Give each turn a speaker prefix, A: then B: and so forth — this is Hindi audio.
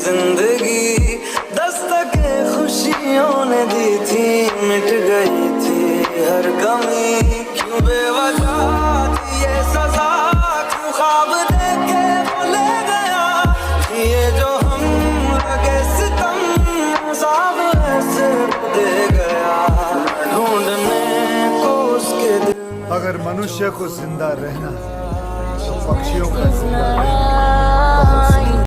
A: जिंदगी दस्तके खुशियों ने दी थी, मिट गई थी हर कमी। क्यों बेवजह थी ये सजा, क्यों ख्वाब देके वो ले गया। ये जो हम लगे सितम साब ऐसे दे गया, ढूंढने को उसके दिल।
B: अगर मनुष्य को जिंदा रहना है तो पक्षियों का जिंदा रहना